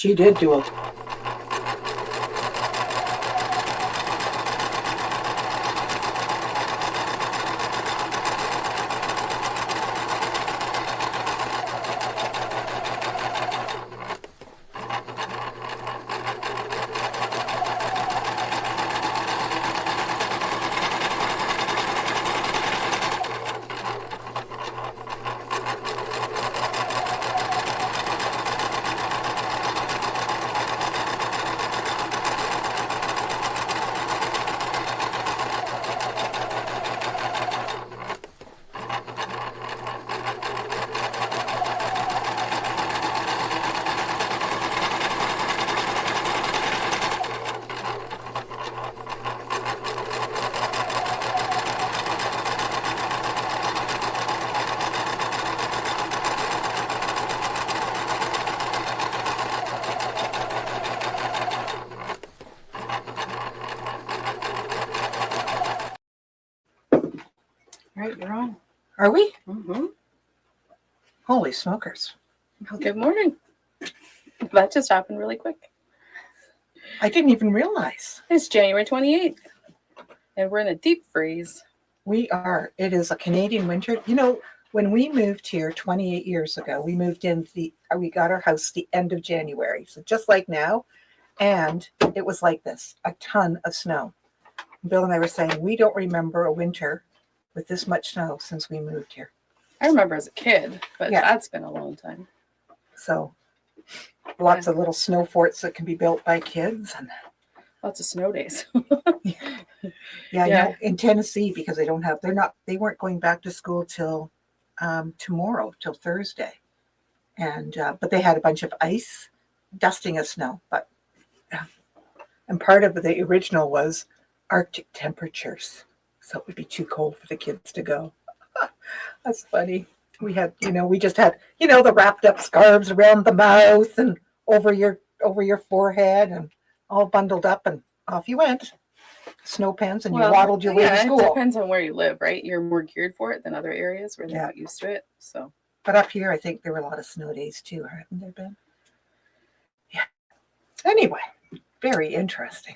She did do a Right, you're on. Are we? Mm-hmm. Holy smokers. Good morning. That just happened really quick. I didn't even realize. It's January 28th, and we're in a deep freeze. We are. It is a Canadian winter. You know, when we moved here 28 years ago, we moved in we got our house the end of January. So just like now. And it was like this, a ton of snow. Bill and I were saying, we don't remember a winter with this much snow since we moved here. I remember as a kid, but Yeah. that's been a long time. So lots of little snow forts that can be built by kids. And lots of snow days. Yeah, I know in Tennessee, because they weren't going back to school till tomorrow, till Thursday. And but they had a bunch of ice, dusting of snow. But and part of the original was Arctic temperatures. So it would be too cold for the kids to go. That's funny. We had, we just had, the wrapped up scarves around the mouth and over your forehead and all bundled up, and off you went. Snow pants, and you waddled your way to school. It depends on where you live, right? You're more geared for it than other areas where they're not used to it. So, but up here, I think there were a lot of snow days too, haven't there been? Yeah. Anyway, very interesting.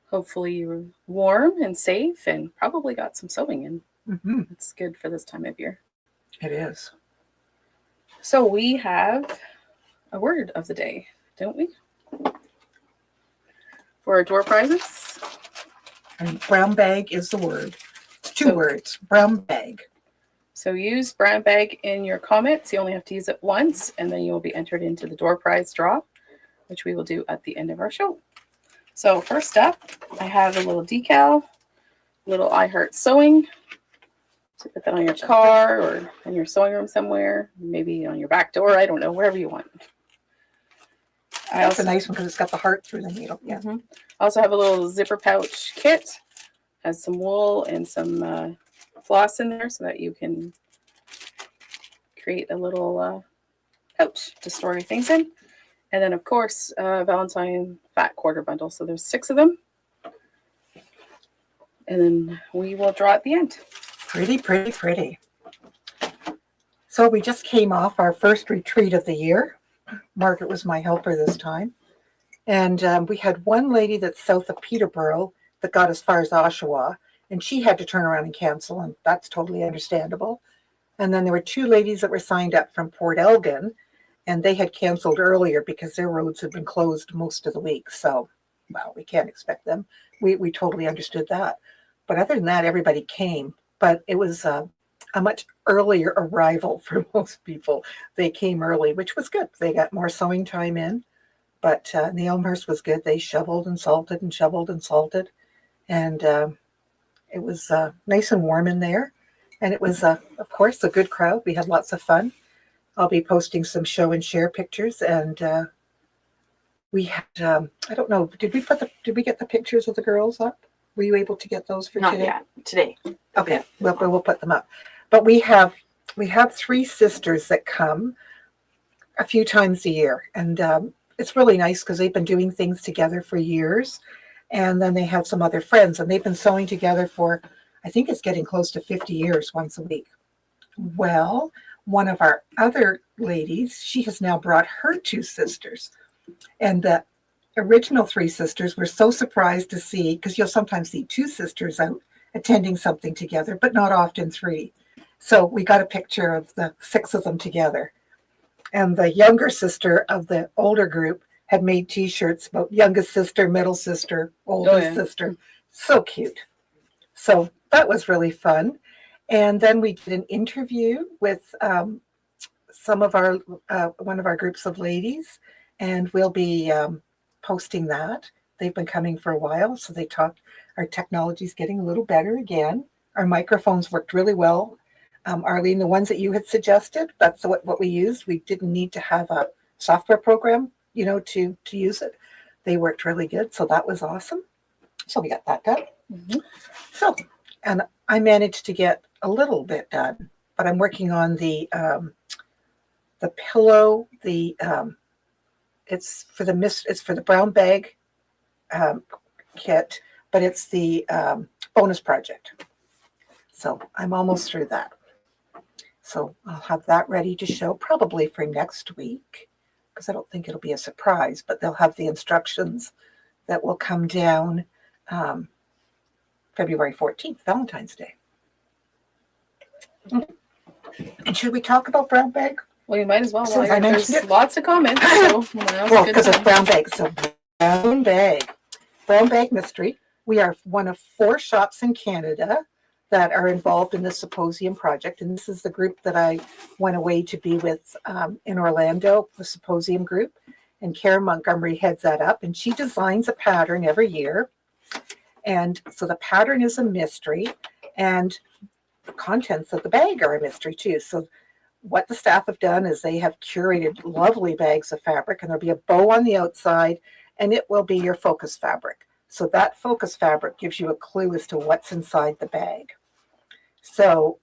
Hopefully you're warm and safe and probably got some sewing in. Mm-hmm. It's good for this time of year. It is. So we have a word of the day, don't we? For our door prizes. And brown bag is the word. It's two words. Brown bag. So use brown bag in your comments. You only have to use it once, and then you will be entered into the door prize draw, which we will do at the end of our show. So first up, I have a little decal, little I Heart Sewing. So put that on your car or in your sewing room somewhere, maybe on your back door. I don't know, wherever you want. That's a nice one because it's got the heart through the needle. Yeah. Mm-hmm. I also have a little zipper pouch kit. Has some wool and some floss in there so that you can create a little pouch to store your things in. And then, of course, Valentine fat quarter bundle. So there's 6 of them. And then we will draw at the end. Pretty, pretty, pretty. So we just came off our first retreat of the year. Margaret was my helper this time. And we had one lady that's south of Peterborough that got as far as Oshawa, and she had to turn around and cancel, and that's totally understandable. And then there were 2 ladies that were signed up from Port Elgin, and they had canceled earlier because their roads had been closed most of the week. So, well, we can't expect them. We totally understood that. But other than that, everybody came. But it was a much earlier arrival for most people. They came early, which was good. They got more sewing time in. But the Elmhurst was good. They shoveled and salted and shoveled and salted. And it was nice and warm in there. And it was, of course, a good crowd. We had lots of fun. I'll be posting some show and share pictures. And we had, I don't know, did we get the pictures of the girls up? Were you able to get those for Not today? yet. Today. Okay, we'll put them up. But we have 3 sisters that come a few times a year. And it's really nice because they've been doing things together for years. And then they have some other friends, and they've been sewing together for, I think it's getting close to 50 years, once a week. Well, one of our other ladies, she has now brought her 2 sisters. And the original three sisters were so surprised to see, because you'll sometimes see two sisters out attending something together, but not often three. So we got a picture of the six of them together. And the younger sister of the older group had made T-shirts about youngest sister, middle sister, oldest sister. So cute. So that was really fun. And then we did an interview with some of our one of our groups of ladies, and we'll be posting that. They've been coming for a while, so they talked. Our technology's getting a little better again. Our microphones worked really well. Arlene, the ones that you had suggested, that's what we used. We didn't need to have a software program, to use it. They worked really good, so that was awesome. So we got that done. Mm-hmm. So, and I managed to get a little bit done, but I'm working on the pillow. It's for the brown bag kit, but it's the bonus project. So I'm almost through that. So I'll have that ready to show probably for next week, because I don't think it'll be a surprise, but they'll have the instructions that will come down February 14th, Valentine's Day. And should we talk about brown bag? Well, you might as well. Since I mentioned There's it. lots of comments. So Well, because it's brown bag. So brown bag mystery. We are one of 4 shops in Canada that are involved in the Symposium project. And this is the group that I went away to be with in Orlando, the Symposium group. And Karen Montgomery heads that up. And she designs a pattern every year. And so the pattern is a mystery. And the contents of the bag are a mystery too. So what the staff have done is they have curated lovely bags of fabric, and there'll be a bow on the outside, and it will be your focus fabric. So that focus fabric gives you a clue as to what's inside the bag. So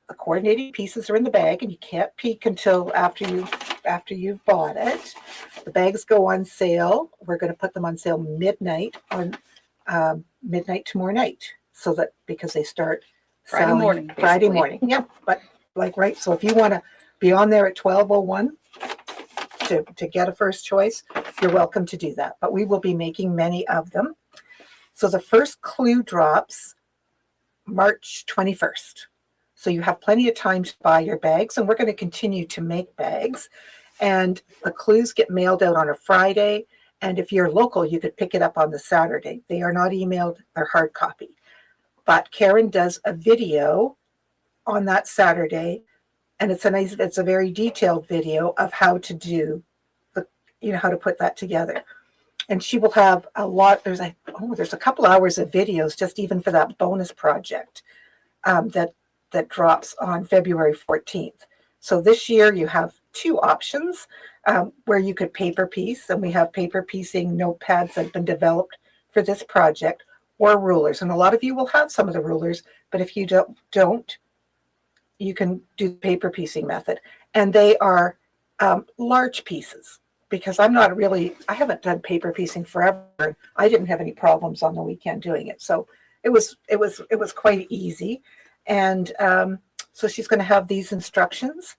the coordinating pieces are in the bag, and you can't peek until after you've bought it. The bags go on sale. We're going to put them on sale midnight on midnight tomorrow night, so that because they start Friday morning. Friday morning. Yeah, but right. So if you want to be on there at 12:01 to get a first choice, you're welcome to do that. But we will be making many of them. So the first clue drops March 21st. So you have plenty of time to buy your bags, and we're going to continue to make bags. And the clues get mailed out on a Friday. And if you're local, you could pick it up on the Saturday. They are not emailed, they're hard copy. But Karen does a video on that Saturday, and it's a very detailed video of how to do how to put that together. And she will have a lot. There's a couple hours of videos just even for that bonus project that drops on February 14th. So this year you have 2 options where you could paper piece, and we have paper piecing notepads that have been developed for this project, or rulers. And a lot of you will have some of the rulers, but if you don't, you can do the paper piecing method. And they are large pieces, because I haven't done paper piecing forever. I didn't have any problems on the weekend doing it. So it was quite easy. And so she's going to have these instructions.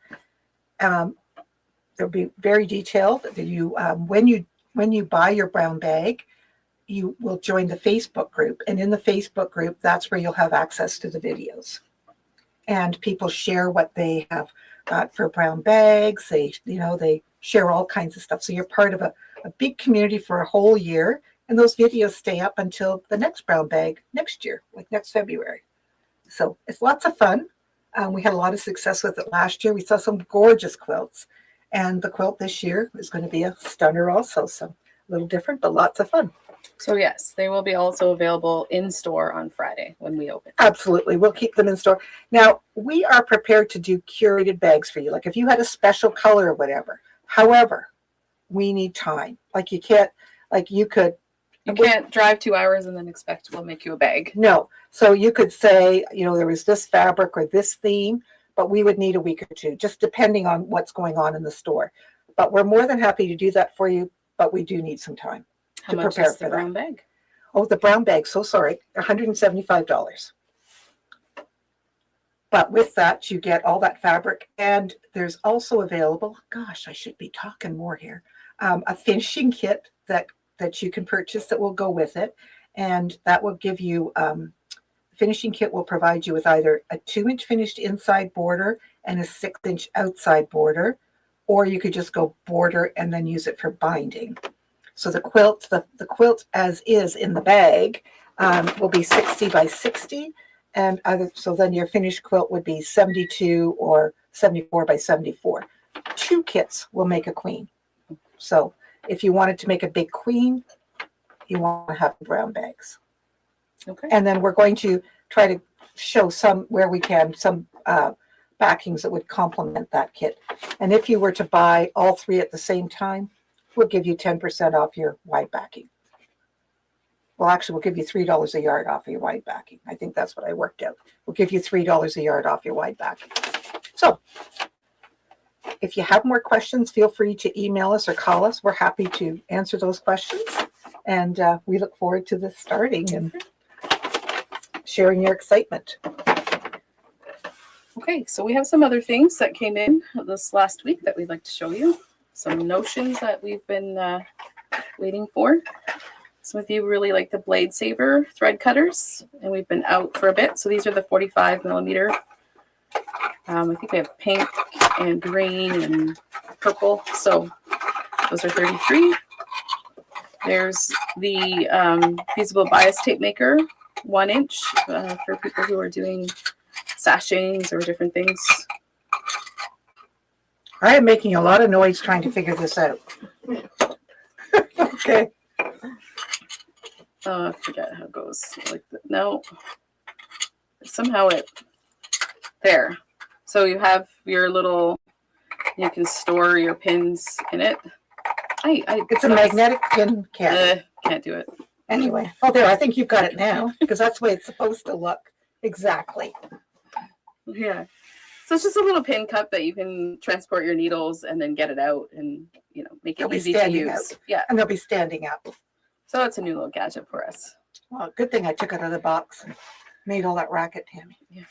They'll be very detailed. When you buy your brown bag, you will join the Facebook group. And in the Facebook group, that's where you'll have access to the videos. And people share what they have got for brown bags. They share all kinds of stuff. So you're part of a big community for a whole year. And those videos stay up until the next brown bag next year, like next February. So it's lots of fun. We had a lot of success with it last year. We saw some gorgeous quilts. And the quilt this year is going to be a stunner also. So a little different, but lots of fun. So yes, they will be also available in store on Friday when we open. Absolutely. We'll keep them in store. Now, we are prepared to do curated bags for you. Like if you had a special color or whatever. However, we need time. You can't drive 2 hours and then expect we'll make you a bag. No. So you could say, there was this fabric or this theme, but we would need a week or 2, just depending on what's going on in the store. But we're more than happy to do that for you, but we do need some time. How much is the brown bag? Oh, the brown bag. So sorry. $175. But with that, you get all that fabric. And there's also available, gosh, I should be talking more here. a finishing kit that you can purchase that will go with it. And that will give you, finishing kit will provide you with either a 2-inch finished inside border and a 6-inch outside border, or you could just go border and then use it for binding. So the quilt, the quilt as is in the bag will be 60 by 60. And so then your finished quilt would be 72 or 74 by 74. 2 kits will make a queen. So if you wanted to make a big queen, you want to have brown bags. Okay. And then we're going to try to show some, where we can, some backings that would complement that kit. And if you were to buy all 3 at the same time, we'll give you 10% off your wide backing. Well, actually, we'll give you $3 a yard off of your wide backing. I think that's what I worked out. We'll give you $3 a yard off your wide backing. So if you have more questions, feel free to email us or call us. We're happy to answer those questions. And we look forward to this starting and sharing your excitement. Okay, so we have some other things that came in this last week that we'd like to show you. Some notions that we've been waiting for. Some of you really like the Blade Saver thread cutters, and we've been out for a bit. So these are the 45 millimeter. I think we have pink and green and purple. So those are 33. There's the Feasible Bias Tape Maker 1-inch for people who are doing sashings or different things. I am making a lot of noise trying to figure this out. Okay. I forget how it goes. Like no, somehow it there. So you have your little. You can store your pins in it. It's a magnetic pin cabinet. Can't do it. Anyway, oh there, I think you've got it now because that's the way it's supposed to look. Exactly. Yeah. So it's just a little pin cup that you can transport your needles and then get it out and make it easy to use. Out. Yeah. And they'll be standing up. So it's a new little gadget for us. Well, good thing I took it out of the box and made all that racket, Tammy. Yeah.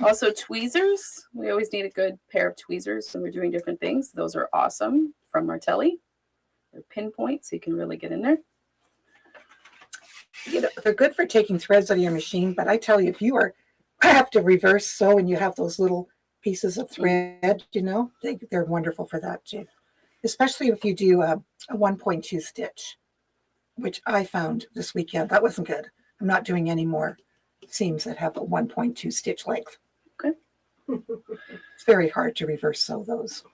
Also tweezers. We always need a good pair of tweezers when we're doing different things. Those are awesome from Martelli. They're pinpoint, so you can really get in there. They're good for taking threads out of your machine, but I tell you, if you have to reverse sew and you have those little pieces of thread, they're wonderful for that too. Especially if you do a 1.2 stitch, which I found this weekend. That wasn't good. I'm not doing any more seams that have a 1.2 stitch length. Okay. It's very hard to reverse sew those.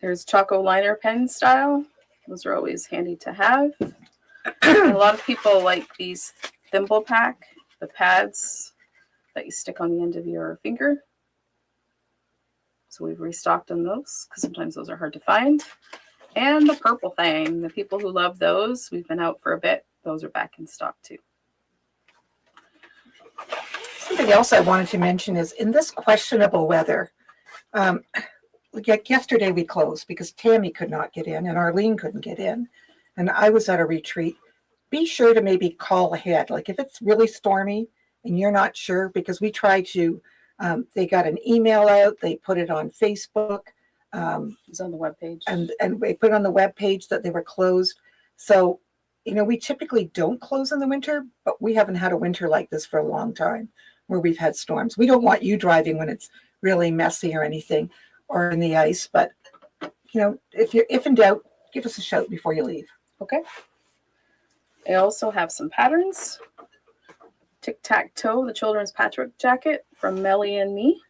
There's Choco liner pen style. Those are always handy to have. And a lot of people like these thimble pack, the pads that you stick on the end of your finger. So we've restocked on those because sometimes those are hard to find. And the purple thing, the people who love those, we've been out for a bit. Those are back in stock too. Something else I wanted to mention is in this questionable weather, yesterday we closed because Tammy could not get in and Arlene couldn't get in. And I was at a retreat. Be sure to maybe call ahead. Like if it's really stormy and you're not sure, because we try to, they got an email out, they put it on Facebook. It's on the webpage. And they put on the webpage that they were closed. So, we typically don't close in the winter, but we haven't had a winter like this for a long time where we've had storms. We don't want you driving when it's really messy or anything or in the ice. But, if in doubt, give us a shout before you leave. Okay. I also have some patterns. Tic-Tac-Toe, the children's patchwork jacket from Melly and Me.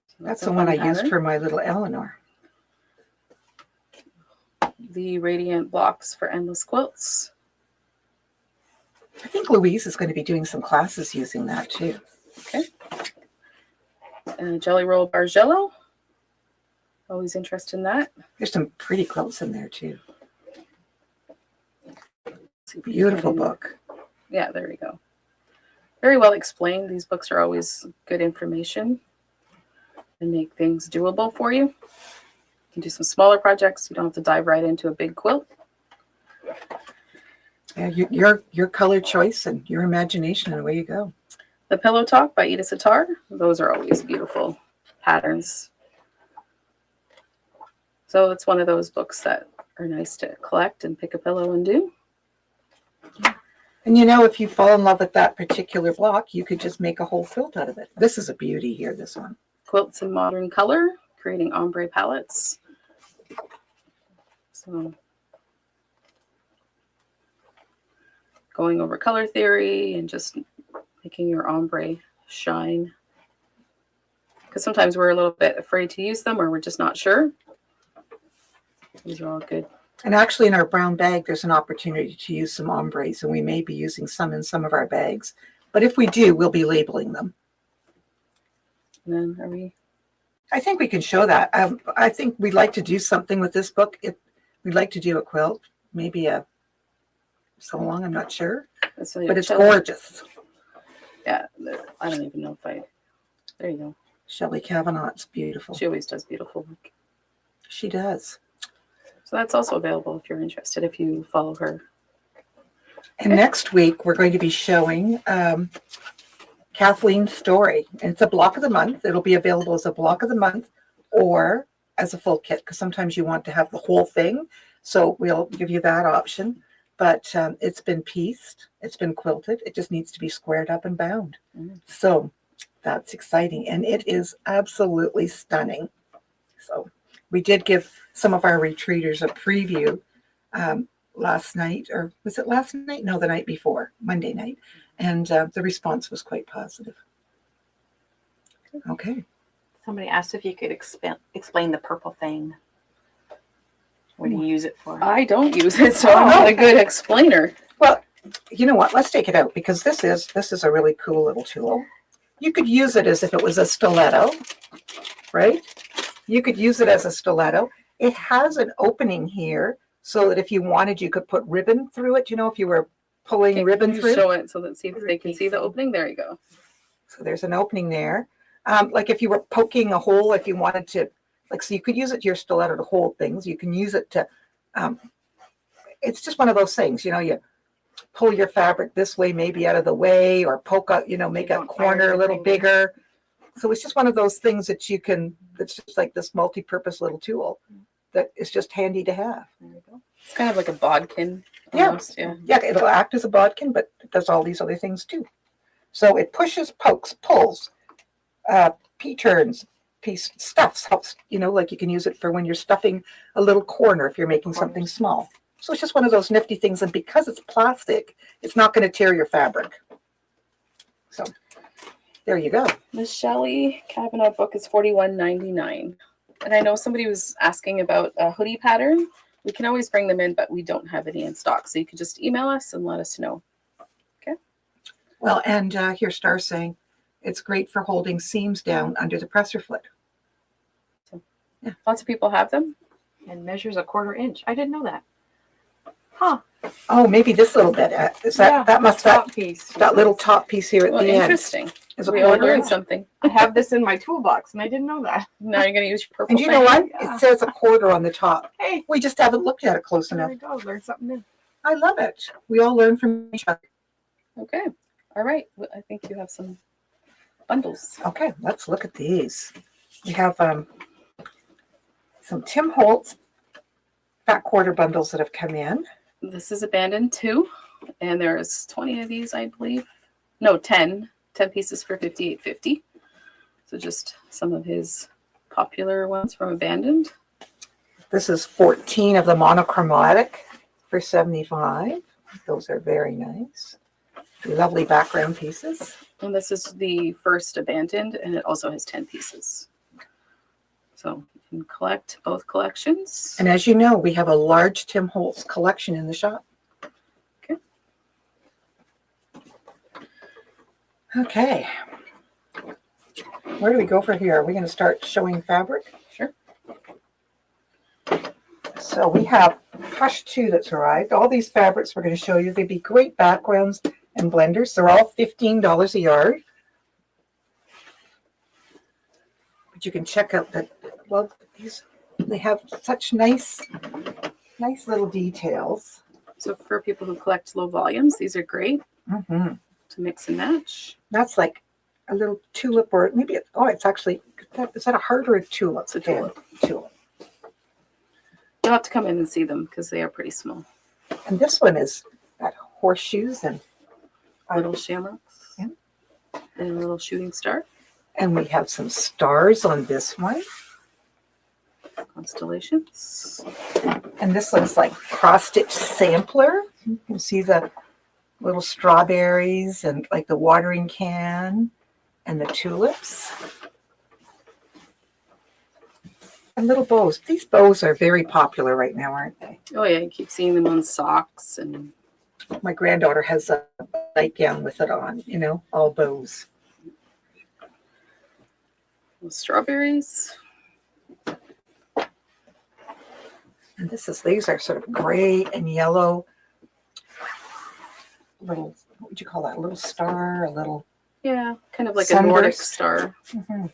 So that's the one I used for my little Eleanor. The Radiant Blocks for Endless Quilts. I think Louise is going to be doing some classes using that too. Okay. Jelly Roll Bargello. Always interested in that. There's some pretty quilts in there too. Beautiful book. Yeah, there we go. Very well explained. These books are always good information and make things doable for you. You can do some smaller projects. You don't have to dive right into a big quilt. Yeah, your color choice and your imagination, and away you go. The Pillow Talk by Edith Sitar. Those are always beautiful patterns. So it's one of those books that are nice to collect and pick a pillow and do. And you know, if you fall in love with that particular block, you could just make a whole quilt out of it. This is a beauty here, this one. Quilts in modern color, creating ombre palettes. So going over color theory and just making your ombre shine. Because sometimes we're a little bit afraid to use them or we're just not sure. These are all good. And actually in our brown bag, there's an opportunity to use some ombres, and we may be using some in some of our bags. But if we do, we'll be labeling them. And then are we? I think we can show that. I think we'd like to do something with this book. We'd like to do a quilt, maybe a so long, I'm not sure. But it's gorgeous. Yeah, I don't even know if I. There you go. Shelley Kavanaugh, it's beautiful. She always does beautiful work. She does. So that's also available if you're interested, if you follow her. And next week, we're going to be showing Kathleen's story. And it's a block of the month. It'll be available as a block of the month or as a full kit, because sometimes you want to have the whole thing. So we'll give you that option. But it's been pieced. It's been quilted. It just needs to be squared up and bound. So that's exciting. And it is absolutely stunning. So we did give some of our retreaters a preview last night, or was it last night? No, the night before, Monday night. And the response was quite positive. Okay. Somebody asked if you could explain the purple thing. What do you use it for? I don't use it, so I'm not a good explainer. Well, you know what? Let's take it out, because this is a really cool little tool. You could use it as if it was a stiletto, right? You could use it as a stiletto. It has an opening here so that if you wanted, you could put ribbon through it. You know, if you were pulling ribbon through. Show it so that see if they can see the opening. There you go. So there's an opening there. Like if you were poking a hole, if you wanted to, like, so you could use it to your stiletto to hold things. You can use it to, it's just one of those things, you know, you pull your fabric this way, maybe out of the way, or poke out, you know, make a corner a little bigger. So it's just one of those things that you can, it's just like this multi-purpose little tool that is just handy to have. There you go. It's kind of like a bodkin. Yeah. Almost, yeah. Yeah, it'll act as a bodkin, but it does all these other things too. So it pushes, pokes, pulls, P-turns, stuffs, helps, you know, like you can use it for when you're stuffing a little corner if you're making something small. So it's just one of those nifty things. And because it's plastic, it's not going to tear your fabric. So there you go. The Shelley Kavanaugh book is $41.99. And I know somebody was asking about a hoodie pattern. We can always bring them in, but we don't have any in stock. So you can just email us and let us know. Okay. Well, and here Star's saying it's great for holding seams down under the presser foot. So, yeah, lots of people have them. And measures a 1/4 inch. I didn't know that. Huh. Oh, maybe this little bit. That must top piece. that little top piece here at Well, the end. interesting. Is a We all 1/4 learned inch. something. I have this in my toolbox, and I didn't know that. Now you're going to use your purple And you know thing. what? Yeah. It says a 1/4 on the top. Hey, We just haven't looked at it close there enough. we go. Learn something new. I love it. We all learn from each other. Okay. All right. Well, I think you have some bundles. Okay, let's look at these. We have some Tim Holtz fat quarter bundles that have come in. This is Abandoned 2, and there's 20 of these, I believe. No, 10 pieces for $58.50. So just some of his popular ones from Abandoned. This is 14 of the monochromatic for $75. Those are very nice. Lovely background pieces. And this is the first Abandoned, and it also has 10 pieces. So you can collect both collections. And as you know, we have a large Tim Holtz collection in the shop. Okay. Okay. Where do we go from here? Are we going to start showing fabric? Sure. So we have Hush 2 that's arrived. All these fabrics we're going to show you, they'd be great backgrounds and blenders. They're all $15 a yard. But you can check out that, well, they have such nice little details. So for people who collect low volumes, these are great Mm-hmm. to mix and match. That's like a little tulip, or maybe it's actually, is that a heart or a tulip? It's a tulip. Tulip. You'll have to come in and see them because they are pretty small. And this one is got horseshoes and Little shamrocks. Yeah. And a little shooting star. and we have some stars on this one. Constellations. And this looks like cross-stitch sampler. You can see the little strawberries and like the watering can and the tulips. And little bows. These bows are very popular right now, aren't they? Oh yeah, you keep seeing them on socks and My granddaughter has a nightgown with it on, you know, all bows. strawberries. And these are sort of gray and yellow. Little, what would you call that? A little star, a little. Yeah, kind of like a Nordic Sunburst. star. Mhm.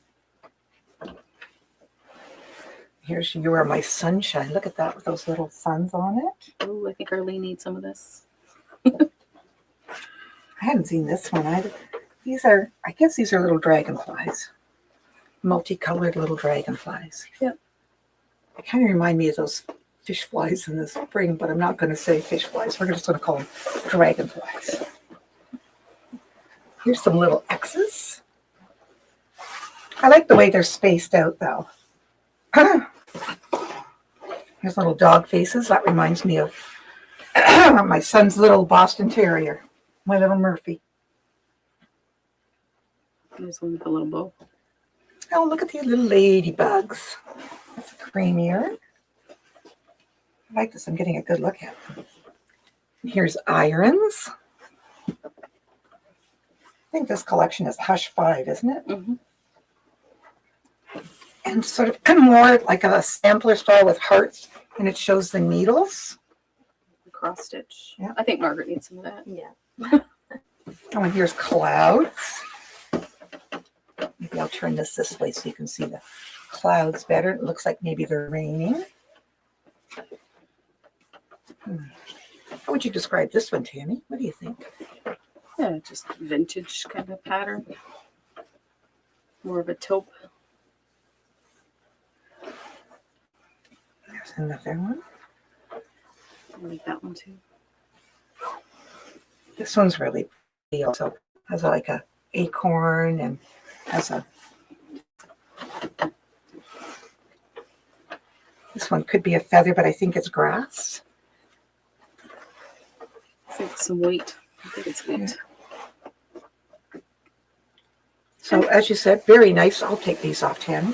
Here's You Are My Sunshine. Look at that with those little suns on it. Oh, I think Arlene needs some of this. I hadn't seen this one either. I guess these are little dragonflies. Multicolored little dragonflies. Yep. They kind of remind me of those fish flies in the spring, but I'm not going to say fish flies. We're just going to call them dragonflies. Here's some little X's. I like the way they're spaced out, though. Here's little dog faces. That reminds me of my son's little Boston Terrier, my little Murphy. There's one with a little bow. Oh, look at these little ladybugs. That's a creamier. I like this. I'm getting a good look at them. Here's irons. I think this collection is Hush 5, isn't it? Mm-hmm. And sort of more like a sampler style with hearts, and it shows the needles. Cross stitch. Yeah. I think Margaret needs some of that. Yeah. Oh, and here's clouds. Maybe I'll turn this way so you can see the clouds better. It looks like maybe they're raining. How would you describe this one, Tammy? What do you think? Yeah, just vintage kind of pattern. More of a taupe. There's another one. I like that one too. This one's really pretty. Also has like a acorn and has a. This one could be a feather, but I think it's grass. I think some weight. I think it's weight. So as you said, very nice. I'll take these off, Tammy.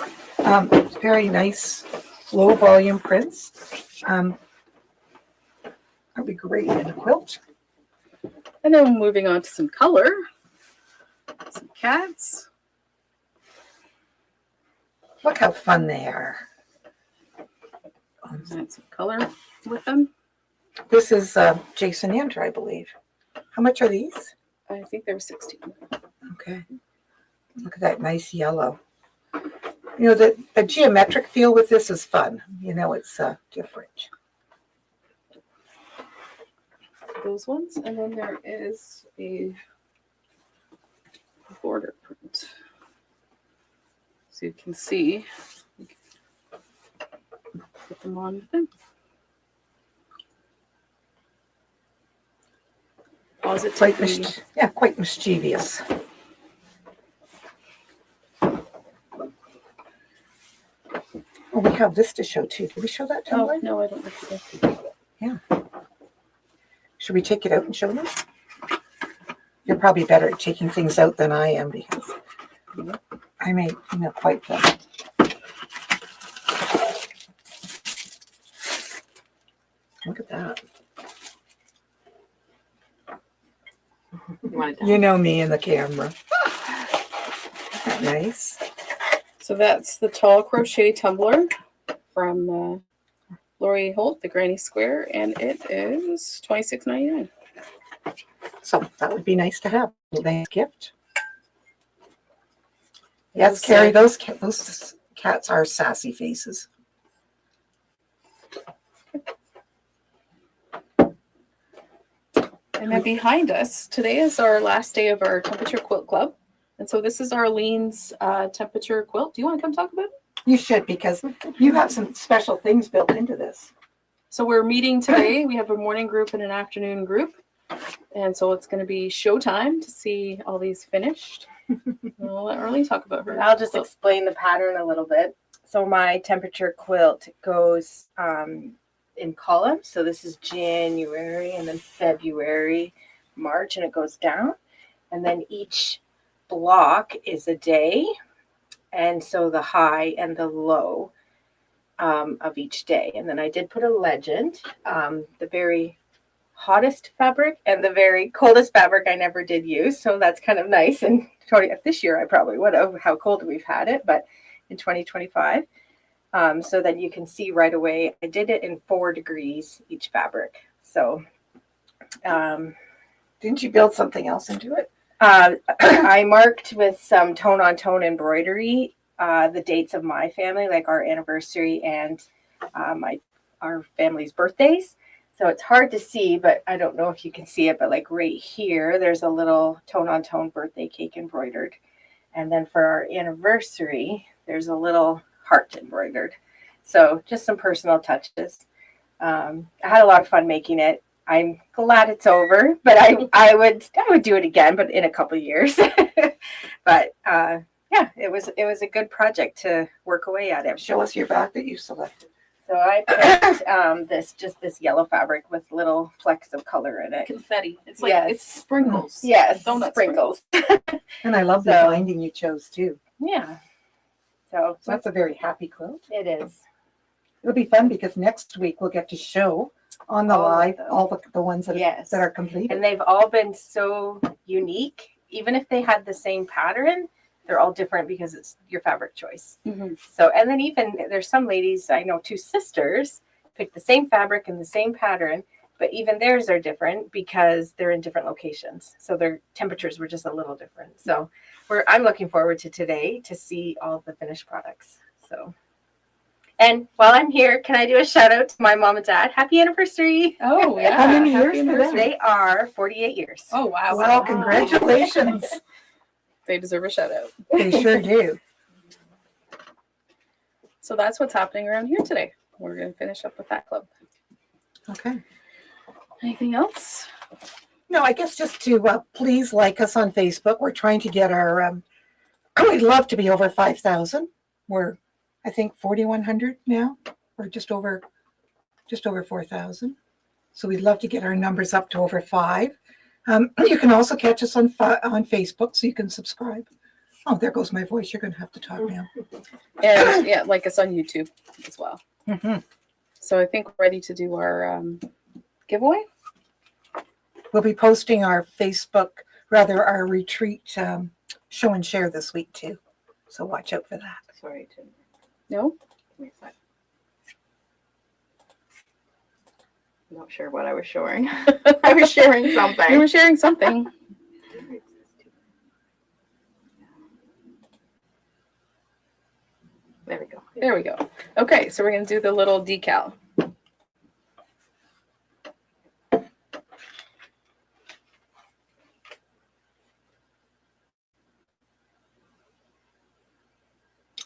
Very nice, low volume prints. That'd be great in a quilt. And then moving on to some color. Some cats. Look how fun they are. And some color with them. This is Jason Andrew, I believe. How much are these? I think they were 16. Okay. Look at that nice yellow. You know, the geometric feel with this is fun. You know, it's different. Those ones. And then there is a border print. So you can see. Put them on with them. Positively. Quite mischievous. Oh, we have this to show too. Did we show that Oh, Tumblr? no, I don't think so. Should we take it out and show them? You're probably better at taking things out than I am because I made, quite the. Look at that. You want it You know me in the camera. Isn't that nice? So that's the tall crochet tumbler from Lori Holt, the Granny Square, and it is $26.99. So that would be nice to have. A nice gift. Yes, Carrie, those cats are sassy faces. And then behind us, today is our last day of our Temperature Quilt Club. And so this is Arlene's temperature quilt. Do you want to come talk about it? You should, because you have some special things built into this. So we're meeting today. We have a morning group and an afternoon group. And so it's going to be showtime to see all these finished. We'll let Arlene talk about her. I'll just quilt. explain the pattern a little bit. So my temperature quilt goes in columns. So this is January and then February, March, and it goes down. And then each block is a day. And so the high and the low of each day. And then I did put a legend, the very hottest fabric and the very coldest fabric I never did use. So that's kind of nice. And this year I probably would have, how cold we've had it, but in 2025. So that you can see right away, I did it in 4 degrees each fabric. So Didn't you build something else into it? I marked with some tone on tone embroidery the dates of my family, like our anniversary and our family's birthdays. So it's hard to see, but I don't know if you can see it, but like right here, there's a little tone on tone birthday cake embroidered. And then for our anniversary, there's a little heart embroidered. So just some personal touches. I had a lot of fun making it. I'm glad it's over, but I would do it again, but in a couple of years. But yeah, it was a good project to work away at it. Show us your back that you selected. So I picked this yellow fabric with little flecks of color in it. Confetti. It's like Yes. it's sprinkles. Yes, Donut sprinkles. And I love the So- binding you chose too. Yeah. So So that's a very happy quilt. it is. It'll be fun because next week we'll get to show on the All of live them. all the ones that, Yes. that are completed. And they've all been so unique. Even if they had the same pattern, they're all different because it's your fabric choice. Mhm. So, and then even there's some ladies, I know 2 sisters picked the same fabric and the same pattern, but even theirs are different because they're in different locations. So their temperatures were just a little different. So I'm looking forward to today to see all the finished products. So, and while I'm here, can I do a shout out to my mom and dad? Happy anniversary. Oh yeah. How many Happy years for them? anniversary. They are 48 years. Oh wow. Well, congratulations. They deserve a shout out. They sure do. So that's what's happening around here today. We're going to finish up with that club. Okay. Anything else? No, I guess just to please like us on Facebook. We're trying to get our, we'd love to be over 5,000. We're, I think, 4,100 now. We're just over 4,000. So we'd love to get our numbers up to over 5. You can also catch us on Facebook, so you can subscribe. Oh, there goes my voice. You're going to have to talk now. And yeah, like us on YouTube as well. Mhm. So I think we're ready to do our giveaway. We'll be posting our our retreat show and share this week too. So watch out for that. Sorry to. No? I'm not sure what I was showing. I was sharing You something. were sharing something. There we go. There we go. Okay, so we're going to do the little decal.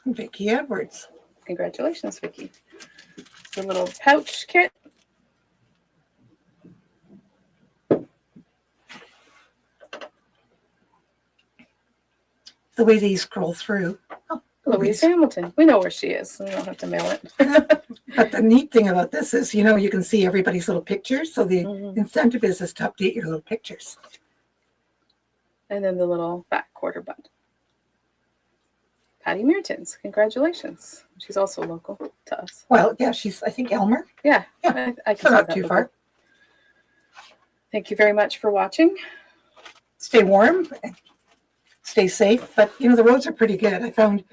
Vicki Edwards. Congratulations, Vicki. The little pouch kit. The way these scroll through. Oh, Louise Hamilton. We know where she is, so we don't have to mail it. But the neat thing about this is, you can see everybody's little pictures. So the Mhm. incentive is to update your little pictures. And then the little fat quarter bud. Patty Meertens. Congratulations. She's also local to us. Well, yeah, she's, I think, Elmer. Yeah, Yeah, I So can not see too that far. logo. Thank you very much for watching. Stay warm. Stay safe. But, the roads are pretty good. I found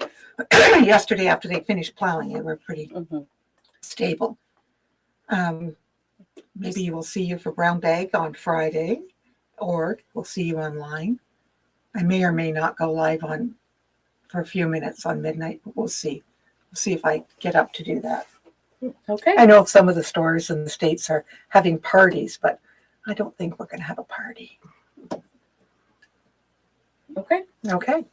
yesterday after they finished plowing, they were pretty Mhm. stable. Maybe we'll see you for Brown Bag on Friday, or we'll see you online. I may or may not go live for a few minutes on midnight, but we'll see. We'll see if I get up to do that. Okay. I know some of the stores in the States are having parties, but I don't think we're going to have a party. Okay. Okay.